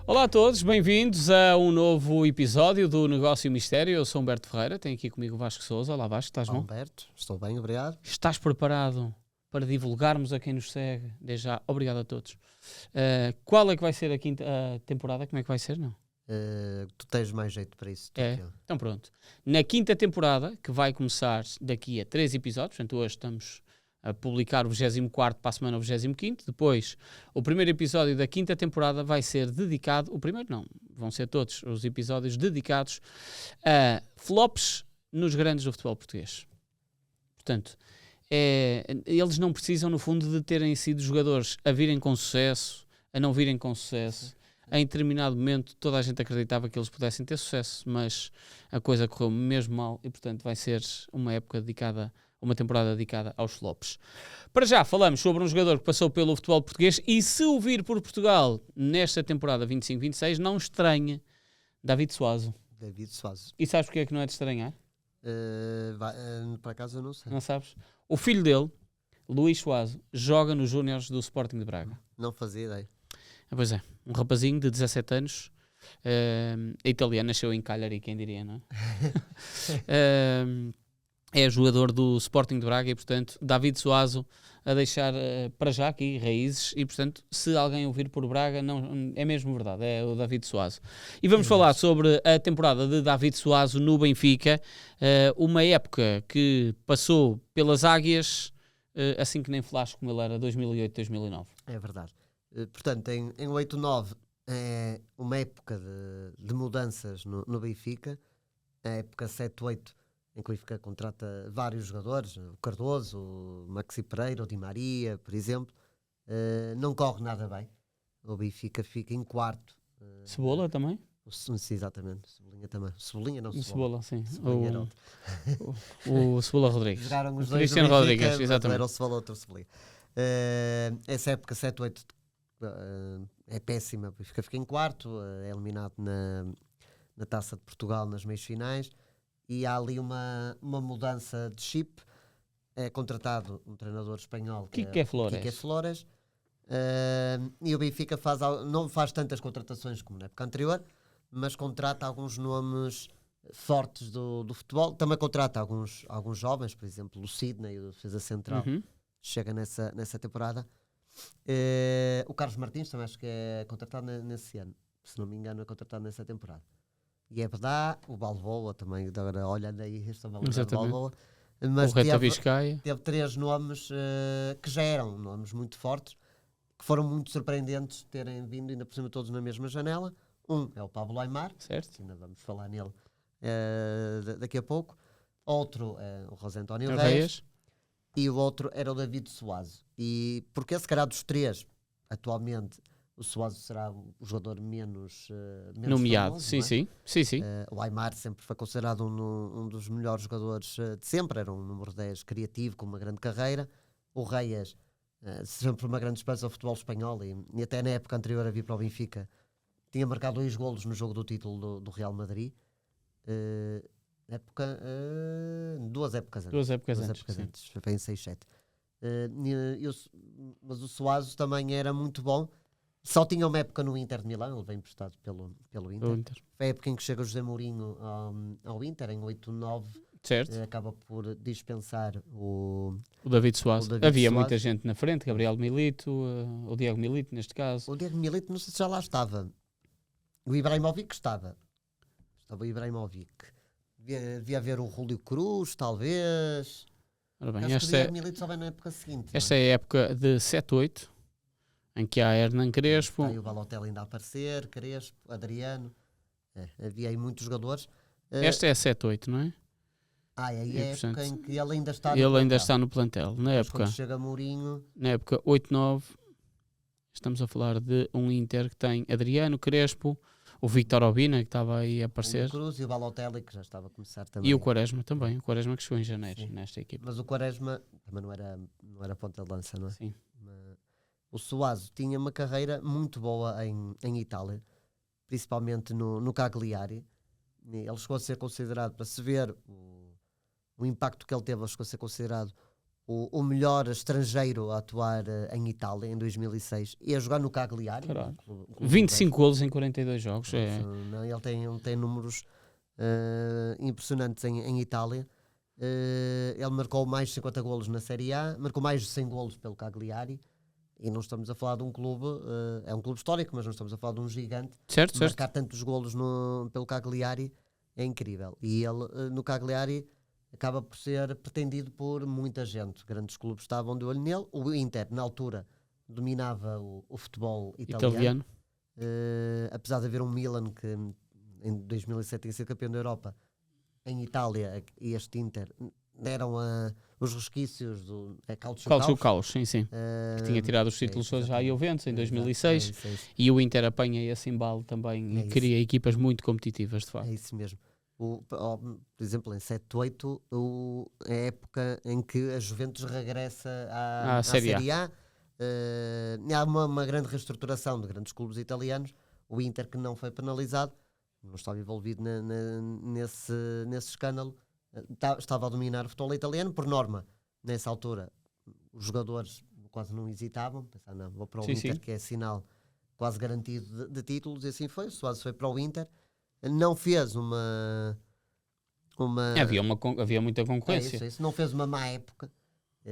Olá a todos, bem-vindos a um novo episódio do Negócio e Mistério. Eu sou Humberto Ferreira, tenho aqui comigo o Vasco Sousa. Olá Vasco, estás bom? Humberto, estou bem, obrigado. Estás preparado para divulgarmos a quem nos segue? Desde já, obrigado a todos. Qual é que vai ser a quinta temporada? Como é que vai ser, não? Tu tens mais jeito para isso do É, que eu. então pronto. Na quinta temporada, que vai começar daqui a 3 episódios, portanto hoje estamos a publicar o 24º para a semana o 25º, depois o primeiro episódio da quinta temporada vai ser dedicado, o primeiro não, vão ser todos os episódios dedicados a flops nos grandes do futebol português. Portanto, eles não precisam no fundo de terem sido jogadores a virem com sucesso, a não virem com sucesso. Em determinado momento toda a gente acreditava que eles pudessem ter sucesso, mas a coisa correu mesmo mal e portanto vai ser uma temporada dedicada aos flops. Para já falamos sobre um jogador que passou pelo futebol português e se o vir por Portugal nesta temporada 25-26 não estranhe, David Suazo. David Suazo. E sabes porque é que não é de estranhar? Por acaso eu não sei. Não sabes? O filho dele, Luís Suazo, joga nos Júniores do Sporting de Braga. Não fazia ideia. Pois é, um rapazinho de 17 anos, italiano, nasceu em Cagliari, quem diria, não é? É jogador do Sporting de Braga e, portanto, David Suazo a deixar para já aqui raízes e, portanto, se alguém ouvir por Braga, não, é mesmo verdade, é o David Suazo. E vamos falar sobre a temporada de David Suazo no Benfica, uma época que passou pelas águias, assim que nem flash como ele era, 2008-2009. É verdade. Portanto, em 8-9 é uma época de mudanças no Benfica. A época 7-8 em que o Benfica contrata vários jogadores, o Cardoso, o Maxi Pereira, o Di Maria, por exemplo. Não corre nada bem. O Benfica fica em quarto. Cebola também? Sim, exatamente. Cebolinha também. Cebolinha não, Cebola, sim. Cebolinha era outro. O Cebola Rodrigues. Jogaram os dois Cristiano no Benfica, Rodrigues, exatamente. era o Cebola, outro Cebolinha. Essa época 7-8 é péssima. O Benfica fica em quarto, é eliminado na Taça de Portugal nas meias finais. E há ali uma mudança de chip. É contratado um treinador espanhol Quique Flores. Quique Flores. E o Benfica não faz tantas contratações como na época anterior, mas contrata alguns nomes fortes do futebol. Também contrata alguns jovens, por exemplo, o Sidney, o defesa central, chega nessa temporada. O Carlos Martins também acho que é contratado nesse ano, se não me engano, é contratado nessa temporada. E é verdade, o Balboa também, agora olhando aí, estou a lembrar do Balboa. Mas o Reta Vizcaia. Teve três nomes que já eram nomes muito fortes, que foram muito surpreendentes terem vindo, ainda por cima todos na mesma janela. Um é o Pablo Aimar, certo? Ainda vamos falar nele daqui a pouco. Outro é o José António Reis. E o outro era o David Suazo. E porque se calhar dos três, atualmente, o Suazo será o jogador menos nomeado, famoso, sim. O Aimar sempre foi considerado um dos melhores jogadores de sempre, era um número 10 criativo, com uma grande carreira. O Reis, sempre uma grande esperança ao futebol espanhol, e até na época anterior a vir para o Benfica, tinha marcado 2 golos no jogo do título do Real Madrid. Duas épocas antes. Foi em 6-7. Mas o Suazo também era muito bom. Só tinha uma época no Inter de Milão, ele veio emprestado pelo Inter. Foi a época em que chega o José Mourinho ao Inter, em 8-9. Certo. Acaba por dispensar o David Suazo. Havia muita gente na frente, Gabriel Milito, o Diego Milito neste caso. O Diego Milito não sei se já lá estava. O Ibrahimovic estava. Estava o Ibrahimovic. Devia haver o Rúlio Cruz, talvez. Ora bem, acho que o Diego Milito só vem na época seguinte. Esta é a época de 7-8, em que há Hernan Crespo. Aí o Balotelli ainda a aparecer, Crespo, Adriano. Havia aí muitos jogadores. Esta é a 7-8, não é? Aí é a época em que ele ainda está no plantel. Na época, quando chega Mourinho... Na época 8-9, estamos a falar de um Inter que tem Adriano, Crespo, o Victor Obina, que estava aí a aparecer. O Cruz e o Balotelli, que já estava a começar também. E o Quaresma também. O Quaresma que chegou em janeiro, sim, nesta equipa. Mas o Quaresma também não era ponta de lança, não é? Sim. O Suazo tinha uma carreira muito boa em Itália, principalmente no Cagliari. Ele chegou a ser considerado, para se ver o impacto que ele teve, ele chegou a ser considerado o melhor estrangeiro a atuar em Itália em 2006 e a jogar no Cagliari. Caralho. Clube 25 golos em 42 jogos. Não, ele tem números impressionantes em Itália. Ele marcou mais de 50 golos na Série A, marcou mais de 100 golos pelo Cagliari. E não estamos a falar de um clube, é um clube histórico, mas não estamos a falar de um gigante. Certo, certo. Marcar tantos golos pelo Cagliari é incrível. E ele, no Cagliari, acaba por ser pretendido por muita gente. Grandes clubes estavam de olho nele. O Inter, na altura, dominava o futebol italiano. Apesar de haver um Milan que em 2007 tinha sido campeão da Europa, em Itália, e este Inter deram os resquícios do Calcio Caos, sim, sim. Que tinha tirado os títulos todos à Juventus em 2006 e o Inter apanha esse embalo também e cria equipas muito competitivas, de facto. É isso mesmo. Por exemplo, em 7-8 é a época em que a Juventus regressa à Série A. Há uma grande reestruturação de grandes clubes italianos. O Inter, que não foi penalizado, não estava envolvido nesse escândalo, estava a dominar o futebol italiano. Por norma, nessa altura, os jogadores quase não hesitavam, pensaram, não, vou para o Inter, que é sinal quase garantido de títulos, e assim foi. O Suárez foi para o Inter, não fez uma... Havia muita concorrência. Isso, não fez uma má época.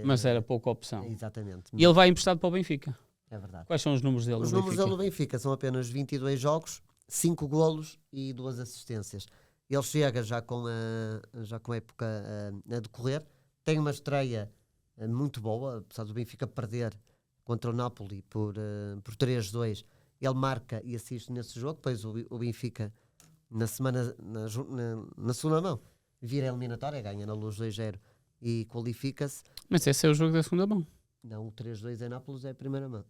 Mas era pouca opção. Exatamente. E ele vai emprestado para o Benfica. É verdade. Quais são os números dele? Os números dele no Benfica são apenas 22 jogos, 5 golos e 2 assistências. Ele chega já com a época a decorrer. Tem uma estreia muito boa, apesar do Benfica perder contra o Napoli por 3-2. Ele marca e assiste nesse jogo. Depois o Benfica, na segunda mão, vira a eliminatória, ganha na Luz 2-0 e qualifica-se. Mas esse é o jogo da segunda mão. Não, o 3-2 em Nápoles é a primeira mão.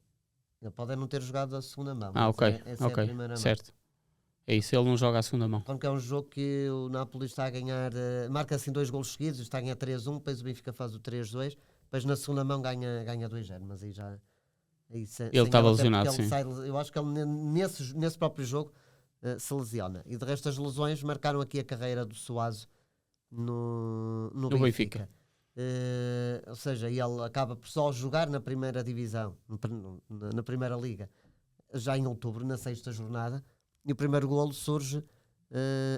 Ele pode não ter jogado a segunda mão. Ok, essa é a primeira certo. Mão. É isso, ele não joga a segunda mão. Quando é um jogo que o Nápoles está a ganhar, marca assim 2 golos seguidos, está a ganhar 3-1, depois o Benfica faz o 3-2, depois na segunda mão ganha 2-0, mas aí já... Ele estava lesionado, sim. Eu acho que ele nesse próprio jogo se lesiona. E de resto as lesões marcaram aqui a carreira do Suazo no Benfica. Ou seja, ele acaba por só jogar na primeira divisão, na primeira liga, já em outubro, na 6ª jornada, e o primeiro golo surge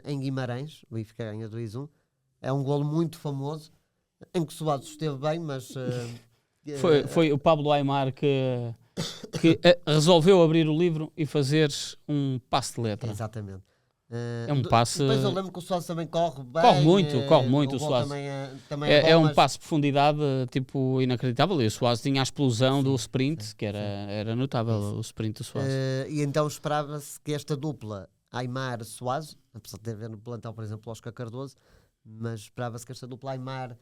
em Guimarães. O Benfica ganha 2-1. É um golo muito famoso, em que o Suazo esteve bem, mas... Foi o Pablo Aimar que resolveu abrir o livro e fazer um passe de letra. Exatamente. É um passe... Depois eu lembro que o Suárez também corre bem. Corre muito o Suárez. Também é um passe de profundidade tipo inacreditável. E o Suárez tinha a explosão do sprint, que era notável, o sprint do Suárez. E então esperava-se que esta dupla, Aimar-Suárez, apesar de haver no plantel, por exemplo, Oscar Cardoso, mas esperava-se que esta dupla Aimar...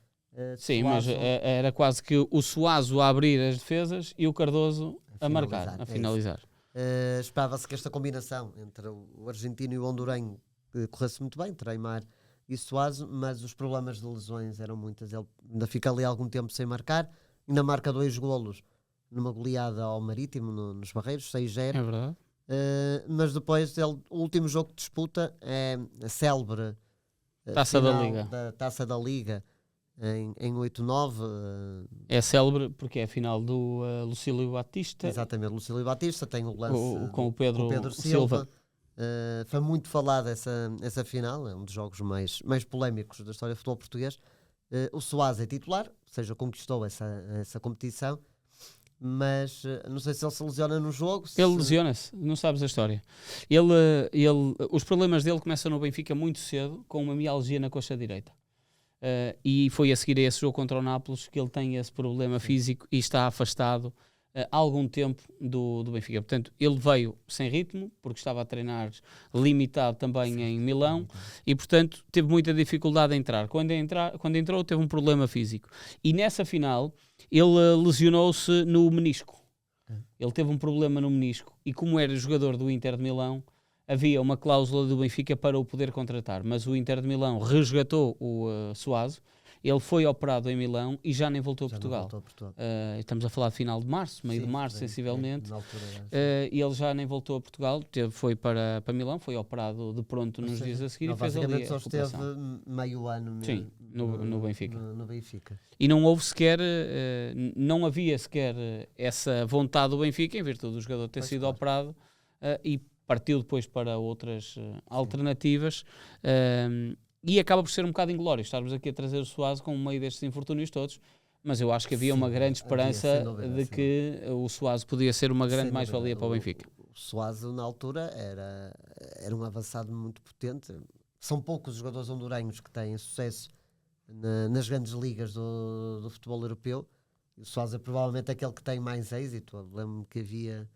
Sim, mas era quase que o Suárez a abrir as defesas e o Cardoso a marcar, a finalizar. Esperava-se que esta combinação entre o argentino e o hondurenho corresse muito bem, entre Aimar e Suárez, mas os problemas de lesões eram muitas. Ele ainda fica ali algum tempo sem marcar, ainda marca 2 golos numa goleada ao Marítimo nos Barreiros, 6-0. É verdade. Mas depois o último jogo que disputa é a célebre Taça da Liga em 8-9. É célebre porque é a final do Lucílio Batista. Exatamente, Lucílio Batista tem o lance com o Pedro Silva. Foi muito falada essa final, é um dos jogos mais polémicos da história do futebol português. O Suárez é titular, ou seja, conquistou essa competição, mas não sei se ele se lesiona no jogo. Ele lesiona-se, não sabes a história. Os problemas dele começam no Benfica muito cedo, com uma mialgia na coxa direita. E foi a seguir a esse jogo contra o Nápoles que ele tem esse problema físico e está afastado há algum tempo do Benfica. Portanto, ele veio sem ritmo, porque estava a treinar limitado também em Milão, e portanto teve muita dificuldade a entrar. Quando entrou teve um problema físico. E nessa final ele lesionou-se no menisco. Ele teve um problema no menisco e, como era jogador do Inter de Milão, havia uma cláusula do Benfica para o poder contratar, mas o Inter de Milão resgatou o Suazo Ele foi operado em Milão e já nem voltou a Já não Portugal. voltou a Portugal. Estamos a falar de final de março, meio Sim, de março, bem, sensivelmente. na altura, sim. E ele já nem voltou a Portugal, foi para Milão, foi operado de pronto Ou nos seja, dias a seguir não, e fez ali basicamente a só esteve recuperação. meio ano Sim, no Benfica. no Benfica. E não houve sequer, não havia sequer essa vontade do Benfica, em virtude do jogador ter Pois, sido claro. operado, e partiu depois para outras alternativas. E acaba por ser um bocado inglório estarmos aqui a trazer o Suárez com o meio destes infortúnios todos, mas eu acho que havia Sim, uma grande havia, esperança sem dúvida, de sem que o Suárez podia ser uma grande Sem mais-valia dúvida. para o Benfica. O Suárez, na altura, era um avançado muito potente. São poucos os jogadores hondurenhos que têm sucesso nas grandes ligas do futebol europeu. O Suárez é provavelmente aquele que tem mais êxito. Eu lembro-me que havia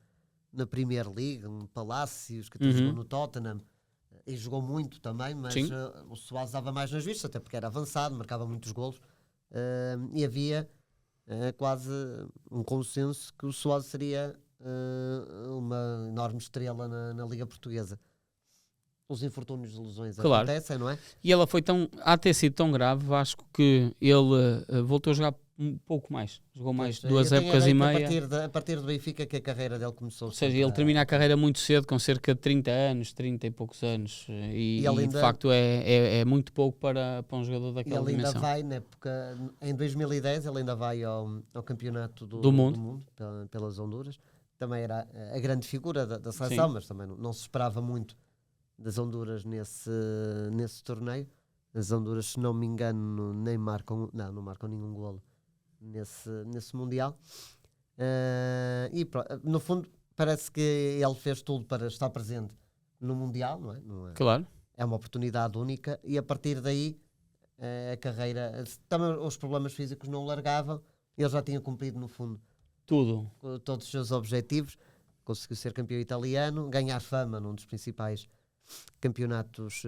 na Premier League, um Palácios, que até jogou no Tottenham, e jogou muito também, mas Sim. o Suárez dava mais nas vistas, até porque era avançado, marcava muitos golos, e havia quase um consenso que o Suárez seria uma enorme estrela na Liga Portuguesa. Os infortúnios de lesões Claro. acontecem, não é? E ela foi há ter sido tão grave, Vasco, que ele voltou a jogar um pouco mais. Jogou mais Pois, 2 eu tenho a épocas e ideia que meia. a partir do Benfica que a carreira dele começou. Ou seja, ele termina a carreira muito cedo, com cerca de 30 anos, 30 e poucos anos. E ele de ainda- facto é muito pouco para um jogador E daquela ele ainda dimensão. vai, na época, em 2010, ele ainda vai ao campeonato Do mundo. pelas Honduras. Também era a grande figura da seleção, Sim. mas também não se esperava muito das Honduras nesse torneio. As Honduras, se não me engano, nem marcam, não marcam nenhum golo nesse Mundial. No fundo, parece que ele fez tudo para estar presente no Mundial, não é? Não é? Claro. É uma oportunidade única e a partir daí a carreira, também os problemas físicos não o largavam, ele já tinha cumprido no fundo Tudo. todos os seus objetivos, conseguiu ser campeão italiano, ganhar fama num dos principais campeonatos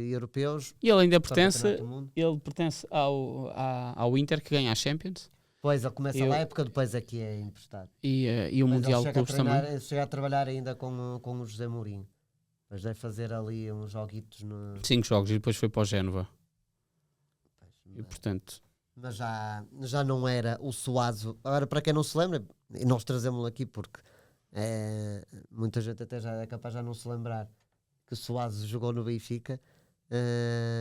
europeus, E ele ainda só pertence, campeonato do mundo. ele pertence ao Inter, que ganha a Champions, Depois ele começa Eu- lá a época, depois aqui é emprestado. e o Depois Mundial de ele Clubes também. ele chega a trabalhar ainda com o José Mourinho. Depois deve fazer ali uns joguitos 5 jogos e depois foi para o Génova. E portanto, mas já não era o Suárez. Agora, para quem não se lembra, e nós trazemos-lo aqui porque muita gente até já é capaz de já não se lembrar que o Suárez jogou no Benfica.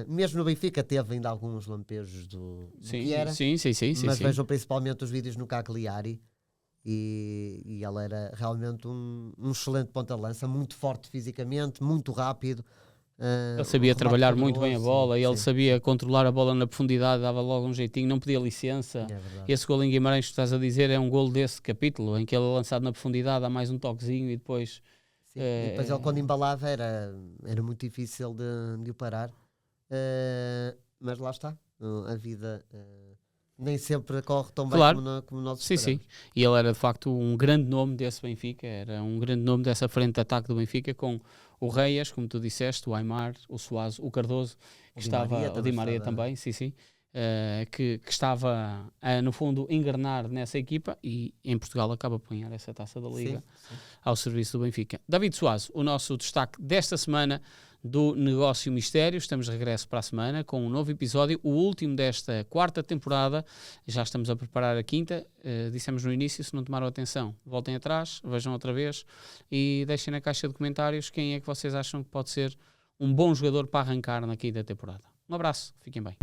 Mesmo no Benfica teve ainda alguns lampejos do que era, sim. mas vejam principalmente os vídeos no Cagliari e ele era realmente um excelente ponta-lança, muito forte fisicamente, muito rápido. Ele sabia um remate trabalhar muito bem a poderoso, bola, sim, ele sim. sabia controlar a bola na profundidade, dava logo um jeitinho, não pedia licença. É verdade. Esse gol em Guimarães que estás a dizer é um gol desse capítulo, em que ele é lançado na profundidade, dá mais um toquezinho e depois... Sim, e depois ele quando embalava era muito difícil de o parar. Mas lá está, a vida nem sempre corre tão bem Claro. como nós Sim. esperamos. E ele era de facto um grande nome desse Benfica, era um grande nome dessa frente de ataque do Benfica, com o Reias, como tu disseste, o Aimar, o Suárez, o Cardoso, O que Di Maria estava, o também Di Maria estava- também, que estava no fundo engrenar nessa equipa e em Portugal acaba por ganhar essa taça da Liga Sim. ao serviço do Benfica. David Suárez, o nosso destaque desta semana do Negócio Mistério. Estamos de regresso para a semana com um novo episódio, o último desta 4ª temporada. Já estamos a preparar a 5ª. Dissemos no início, se não tomaram atenção, voltem atrás, vejam outra vez e deixem na caixa de comentários quem é que vocês acham que pode ser um bom jogador para arrancar na 5ª temporada. Um abraço, fiquem bem.